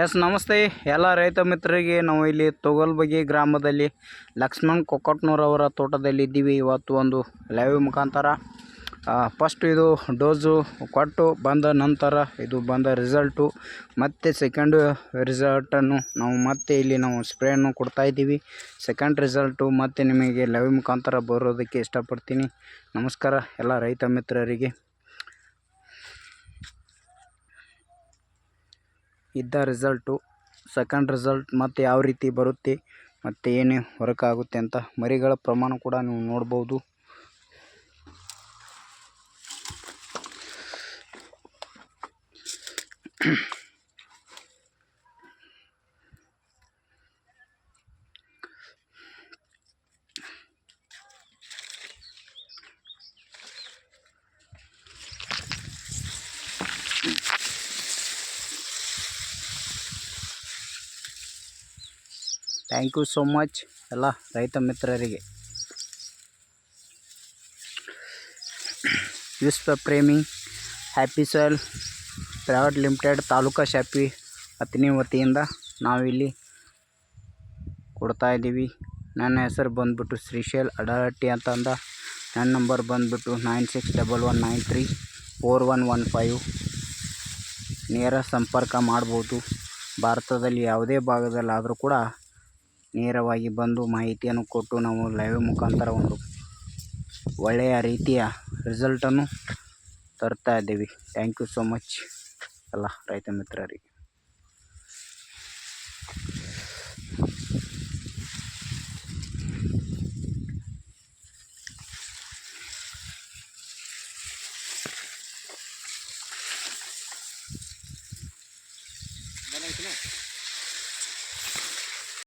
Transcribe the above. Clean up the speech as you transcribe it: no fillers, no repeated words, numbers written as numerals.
S ನಮಸ್ತೆ ಎಲ್ಲ ರೈತ ಮಿತ್ರರಿಗೆ. ನಾವು ಇಲ್ಲಿ ತೊಗಲ್ಬಗಿ ಗ್ರಾಮದಲ್ಲಿ ಲಕ್ಷ್ಮಣ್ ಕೊಕ್ಕಟ್ನೂರವರ ತೋಟದಲ್ಲಿ ಇದ್ದೀವಿ. ಇವತ್ತು ಒಂದು ಲೈವ್ ಮುಖಾಂತರ ಫಸ್ಟ್ ಇದು ಡೋಸು ಕೊಟ್ಟು ಬಂದ ನಂತರ ಇದು ಬಂದ ರಿಸಲ್ಟು ಮತ್ತು ಸೆಕೆಂಡ್ ರಿಸಲ್ಟನ್ನು ನಾವು ಮತ್ತೆ ಇಲ್ಲಿ ನಾವು ಸ್ಪ್ರೇಯನ್ನು ಕೊಡ್ತಾಯಿದ್ದೀವಿ. ಸೆಕೆಂಡ್ ರಿಸಲ್ಟು ಮತ್ತು ನಿಮಗೆ ಲೈವ್ ಮುಖಾಂತರ ಬರೋದಕ್ಕೆ ಇಷ್ಟಪಡ್ತೀನಿ. ನಮಸ್ಕಾರ ಎಲ್ಲ ರೈತ ಮಿತ್ರರಿಗೆ. ಇದ್ದ ರಿಸಲ್ಟು ಸೆಕೆಂಡ್ ರಿಸಲ್ಟ್ ಮತ್ತು ಯಾವ ರೀತಿ ಬರುತ್ತೆ ಮತ್ತು ಏನೇ ವರ್ಕ್ ಆಗುತ್ತೆ ಅಂತ ಮರಿಗಳ ಪ್ರಮಾಣ ಕೂಡ ನೀವು ನೋಡ್ಬೋದು. ಥ್ಯಾಂಕ್ ಯು ಸೋ ಮಚ್ ಎಲ್ಲ ರೈತ ಮಿತ್ರರಿಗೆ. Vishwa Premi happy soil private limited taluka shop Athani ವತಿಯಿಂದ ನಾವಿಲ್ಲಿ ಕೊಡ್ತಾಯಿದ್ದೀವಿ. ನನ್ನ ಹೆಸರು ಬಂದುಬಿಟ್ಟು ಶ್ರೀಶೈಲ್ ಅಡಹಟ್ಟಿ ಅಂತಂದ. ನನ್ನ ನಂಬರ್ ಬಂದುಬಿಟ್ಟು 9611934115. ನೇರ ಸಂಪರ್ಕ ಮಾಡ್ಬೋದು. ಭಾರತದಲ್ಲಿ ಯಾವುದೇ ಭಾಗದಲ್ಲಾದರೂ ಕೂಡ ನೇರವಾಗಿ ಬಂದು ಮಾಹಿತಿಯನ್ನು ಕೊಟ್ಟು ನಾವು ಲೈವ್ ಮುಖಾಂತರ ಒಂದು ಒಳ್ಳೆಯ ರೀತಿಯ ರಿಸಲ್ಟನ್ನು ತರ್ತಾ ಇದ್ದೀವಿ. ಥ್ಯಾಂಕ್ ಯು ಸೋ ಮಚ್ ಎಲ್ಲ ರೈತ ಮಿತ್ರರಿಗೆ.